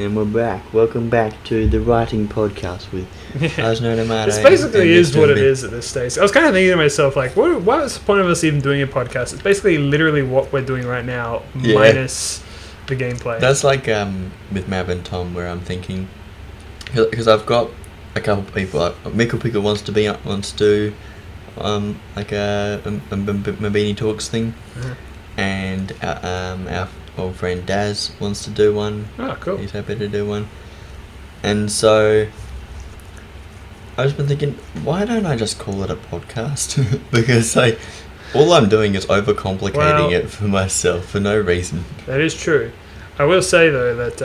And we're back. Welcome back to the writing podcast with Ihasnotomato. This basically is what it is at this stage. I was kind of thinking to myself, like, what was the point of us even doing a podcast? It's basically literally what we're doing right now, minus the gameplay. That's like with Mab and Tom, where I'm thinking, because I've got a couple of people. Mickle Pickle wants to do like a Mabeanie Talks thing, and our old friend Daz wants to do one. Oh, cool. He's happy to do one. And so I've just been thinking, why don't I just call it a podcast? Because all I'm doing is overcomplicating it for myself for no reason. That is true. I will say though that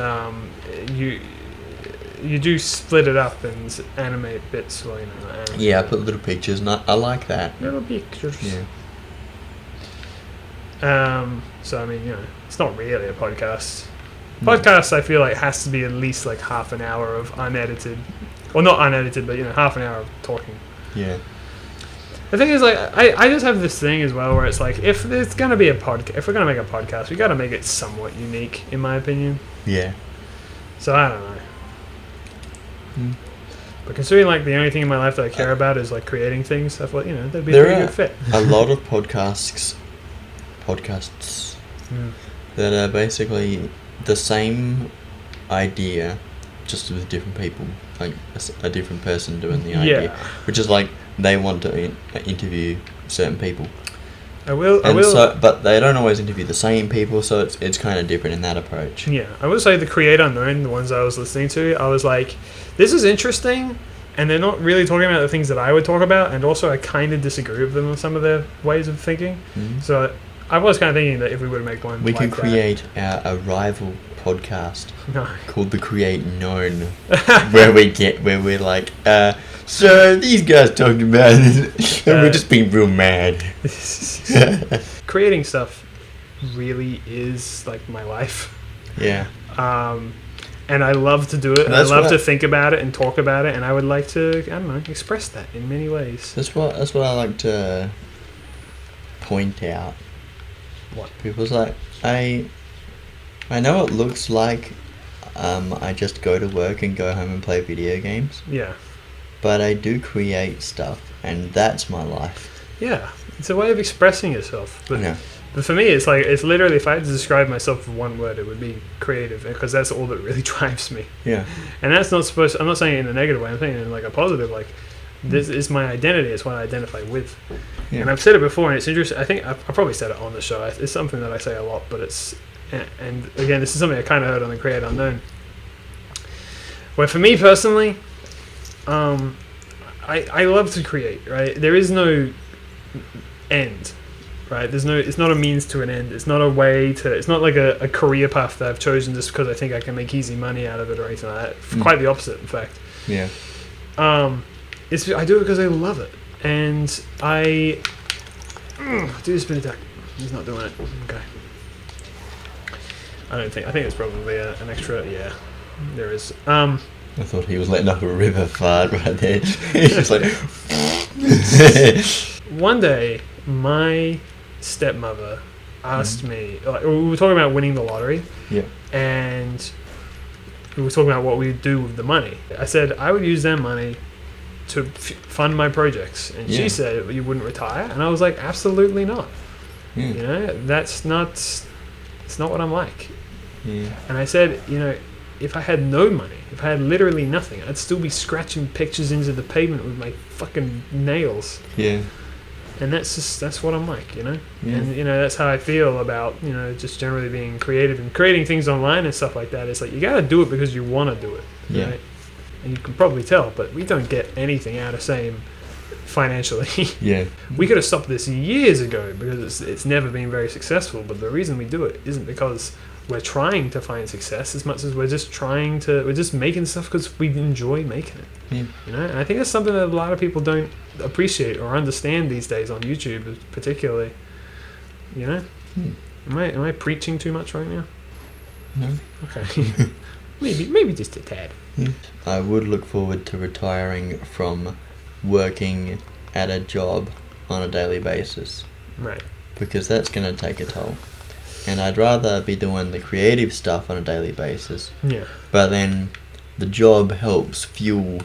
you do split it up and animate bits. Well, yeah, I put little pictures, and I like that. Little pictures. Yeah. So I mean, it's not really a podcast. Podcast, I feel like, has to be at least like half an hour of unedited, well, not unedited, but half an hour of talking. Yeah. The thing is, like, I just have this thing as well where it's like, if there's gonna be a podcast, if we're gonna make a podcast, we gotta make it somewhat unique, in my opinion. Yeah. So I don't know. But considering like the only thing in my life that I care about is like creating things, I thought that'd be a pretty good fit. A lot of podcasts that are basically the same idea, just with different people, like a different person doing the idea, which is like they want to interview certain people. I will. But they don't always interview the same people, so it's kind of different in that approach. Yeah, I will say the Create Unknown, the ones I was listening to, I was like, this is interesting, and they're not really talking about the things that I would talk about, and also I kind of disagree with them on some of their ways of thinking. So I was kind of thinking that if we were to make one, we could create a rival podcast called the Create Known, where we're like, so these guys talking about this, and we're just being real mad. Creating stuff really is like my life. Yeah. And I love to do it. And I love to think about it and talk about it, and I would like to, express that in many ways. That's what I like to point out. What? People's like, I know it looks like I just go to work and go home and play video games. Yeah. But I do create stuff, and that's my life. Yeah. It's a way of expressing yourself. But for me, it's literally, if I had to describe myself with one word, it would be creative, because that's all that really drives me. Yeah. And that's not I'm not saying it in a negative way, I'm saying it in like a positive, like, this is my identity, it's what I identify with. Yeah. And I've said it before, and it's interesting, I think I probably said it on the show, it's something that I say a lot, but and again, this is something I kind of heard on the Create Unknown, where for me personally, I love to create, right? There is no end, right? It's not a means to an end. It's not a way to, it's not like a career path that I've chosen just because I think I can make easy money out of it or anything like that. Quite the opposite, in fact. Yeah. I do it because I love it. And I do the spin attack. He's not doing it. Okay. I think it's probably an extra, yeah, there is. I thought he was letting up a river fart right there. He's just like... One day, my stepmother asked me, like, we were talking about winning the lottery. Yeah. And we were talking about what we'd do with the money. I said, I would use that money to fund my projects. And she said, you wouldn't retire? And I was like, absolutely not. Yeah. It's not what I'm like. Yeah. And I said, if I had no money, if I had literally nothing, I'd still be scratching pictures into the pavement with my fucking nails. Yeah. And that's what I'm like, Yeah. And, that's how I feel about, just generally being creative and creating things online and stuff like that. It's like, you gotta do it because you want to do it. Yeah. Right? And you can probably tell, but we don't get anything out of same financially. Yeah. We could have stopped this years ago because it's never been very successful, but the reason we do it isn't because we're trying to find success as much as we're just making stuff because we enjoy making it. Yeah. And I think that's something that a lot of people don't appreciate or understand these days on YouTube, particularly. Am I preaching too much right now? No. Okay. maybe just a tad. I would look forward to retiring from working at a job on a daily basis. Right. Because that's going to take a toll. and I'd rather be doing the creative stuff on a daily basis. Yeah. But then the job helps fuel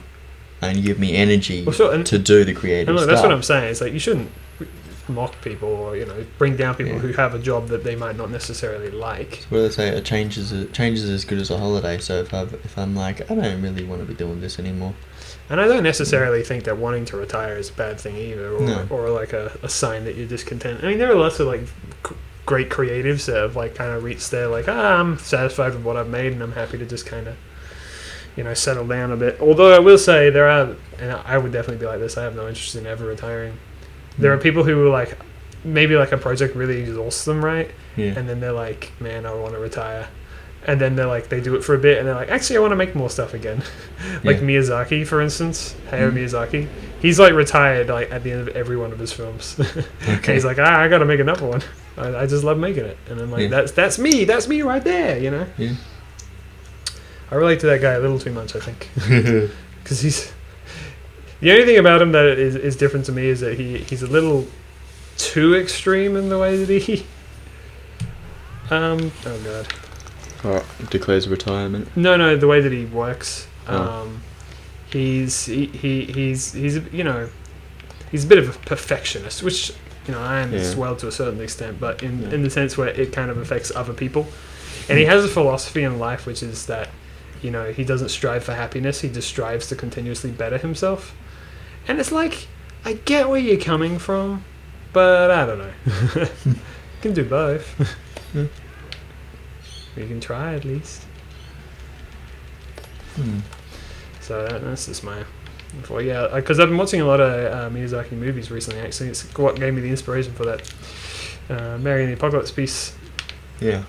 and give me energy to do the creative and look, stuff. that's what I'm saying. It's like you shouldn't mock people or bring down people who have a job that they might not necessarily like. Well, they say a change is as good as a holiday. So if I'm like, I don't really want to be doing this anymore. And I don't necessarily think that wanting to retire is a bad thing either, or like a sign that you're discontent. I mean, there are lots of like great creatives that have like kind of reached their like, I'm satisfied with what I've made and I'm happy to just kind of settle down a bit. Although I will say there are, and I would definitely be like this, I have no interest in ever retiring. There are people who are like, maybe like a project really exhausts them, right? Yeah. And then they're like, man, I want to retire. And then they're like, they do it for a bit and they're like, actually, I want to make more stuff again. Like Miyazaki, for instance, Hayao Miyazaki. He's like retired like at the end of every one of his films. And he's like, I got to make another one. I just love making it. And I'm like, that's me right there, Yeah. I relate to that guy a little too much, I think. Because the only thing about him that is different to me is that he's a little too extreme in the way that he oh god. Declares retirement. No, the way that he works. Oh. He's a bit of a perfectionist, which I am as well to a certain extent, but in the sense where it kind of affects other people. And he has a philosophy in life, which is that he doesn't strive for happiness; he just strives to continuously better himself. And it's like, I get where you're coming from, but I don't know. You can do both. You can try at least. So that's just my... because I've been watching a lot of Miyazaki movies recently, actually. It's what gave me the inspiration for that Mary and the Apocalypse piece. Yeah.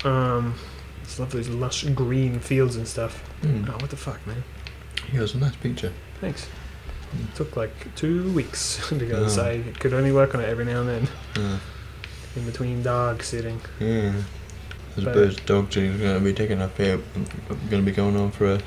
Just love those lush green fields and stuff. Oh, what the fuck, man. Yeah, it was a nice picture. Thanks. It took like 2 weeks because I could only work on it every now and then. In between dog sitting. Yeah. This bird's dog sitting is going to be taking up here. Going to be going on for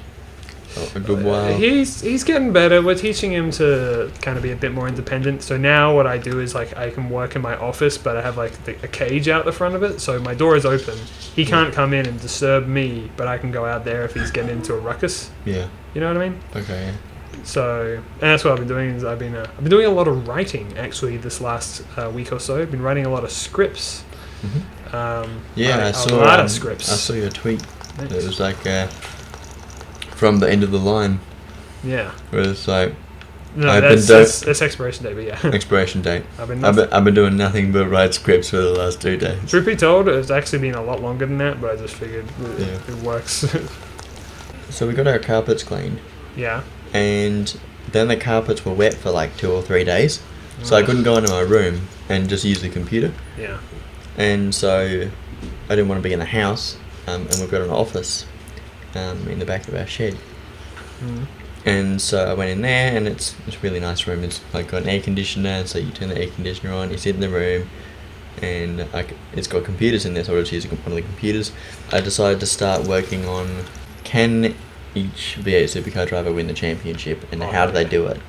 a good while. He's getting better. We're teaching him to kind of be a bit more independent. So now what I do is like I can work in my office, but I have like a cage out the front of it. So my door is open. He can't come in and disturb me, but I can go out there if he's getting into a ruckus. Yeah. You know what I mean? Okay. Yeah. So, and that's what I've been doing. Is I've been doing a lot of writing actually this last week or so. I've been writing a lot of scripts. I saw a lot of scripts. I saw your tweet. Thanks. It was like from the end of the line. Yeah. Where it's like that's expiration date, but yeah. Expiration date. I've been doing nothing but write scripts for the last 2 days. Truth be told, it's actually been a lot longer than that, but I just figured it works. So we got our carpets cleaned. Yeah. And then the carpets were wet for like 2 or 3 days. So I couldn't go into my room and just use the computer. Yeah. And so I didn't want to be in the house, and we've got an office in the back of our shed. And so I went in there, and it's a really nice room. It's like got an air conditioner, so you turn the air conditioner on, you sit in the room, and it's got computers in there, so I was using one of the computers. I decided to start working on, can each V8 supercar driver win the championship, and how do they do it?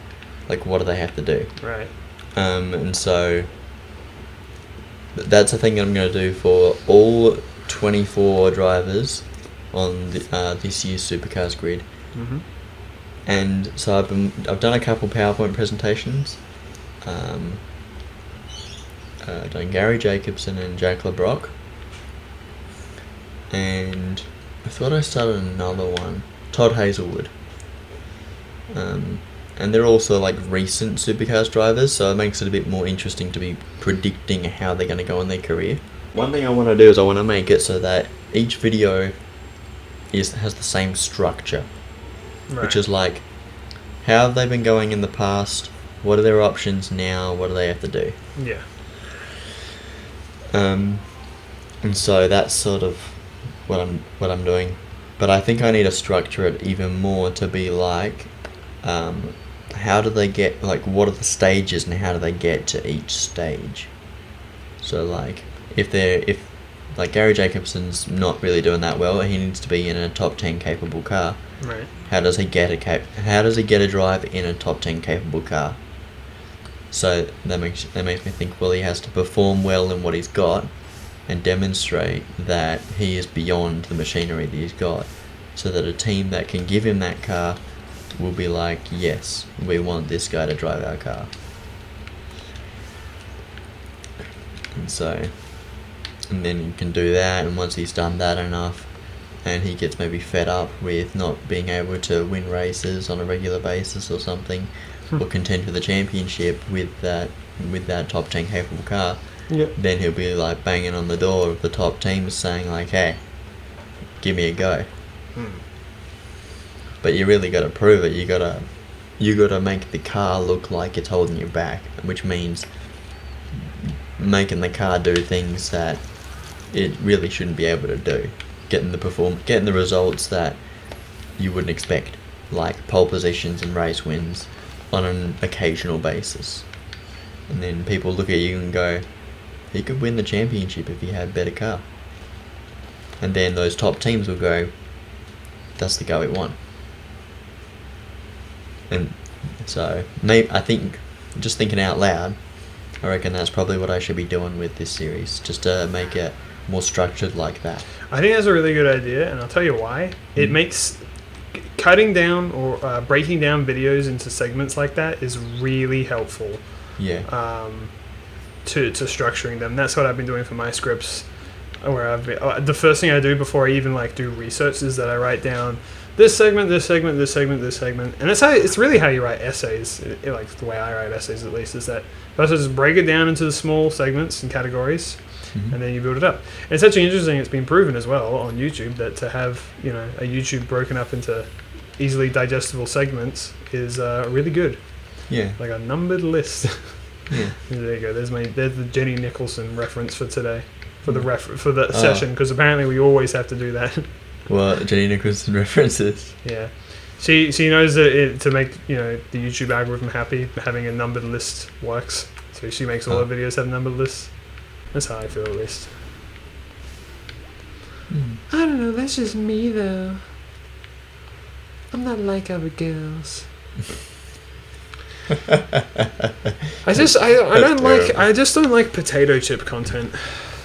Like, what do they have to do? Right. And so that's a thing that I'm going to do for all 24 drivers on this year's Supercars grid. And so I've done a couple PowerPoint presentations. Done Gary Jacobson and Jack LeBrock, and I thought I started another one, Todd Hazelwood. And they're also like recent Supercars drivers, so it makes it a bit more interesting to be predicting how they're going to go in their career. One thing I want to do is I want to make it so that each video has the same structure, which is like, how have they been going in the past? What are their options now? What do they have to do? Yeah. And so that's sort of what I'm doing, but I think I need to structure it even more to be like, how do they get, like, what are the stages and how do they get to each stage? So like, if like Gary Jacobson's not really doing that well, he needs to be in a top 10 capable car. Right. How does he get a drive in a top 10 capable car? So that makes me think, well, he has to perform well in what he's got, and demonstrate that he is beyond the machinery that he's got, so that a team that can give him that car will be like, yes, we want this guy to drive our car. And then you can do that, and once he's done that enough, and he gets maybe fed up with not being able to win races on a regular basis or something, or contend for the championship with that top 10 capable car, then he'll be like banging on the door of the top teams saying like, hey, give me a go. But you really got to prove it. You got to make the car look like it's holding you back, which means making the car do things that it really shouldn't be able to do, getting the results that you wouldn't expect, like pole positions and race wins on an occasional basis. And then people look at you and go, he could win the championship if he had a better car. And then those top teams will go, that's the guy we want. And so, I think, just thinking out loud, I reckon that's probably what I should be doing with this series, just to make it more structured like that. I think that's a really good idea, and I'll tell you why. It makes cutting down or breaking down videos into segments like that is really helpful. Yeah. To structuring them. That's what I've been doing for my scripts. Where the first thing I do before I even do research is that I write down this segment, this segment, this segment, this segment, and it's really how you write essays. Like the way I write essays, at least, is that first I just break it down into the small segments and categories, and then you build it up. And it's actually interesting. It's been proven as well on YouTube that to have a YouTube broken up into easily digestible segments is really good. Yeah. Like a numbered list. Yeah. There you go. There's the Jenny Nicholson reference for today, for the session, because apparently we always have to do that. Well, Jenny Nicholson references. Yeah, she knows that to make the YouTube algorithm happy, having a numbered list works. So she makes all her videos have numbered lists. That's how I feel, at least. I don't know. That's just me, though. I'm not like other girls. I just don't like potato chip content.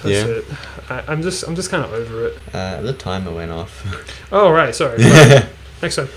That's it. I'm just kind of over it. The timer went off. Oh right, sorry. Next time.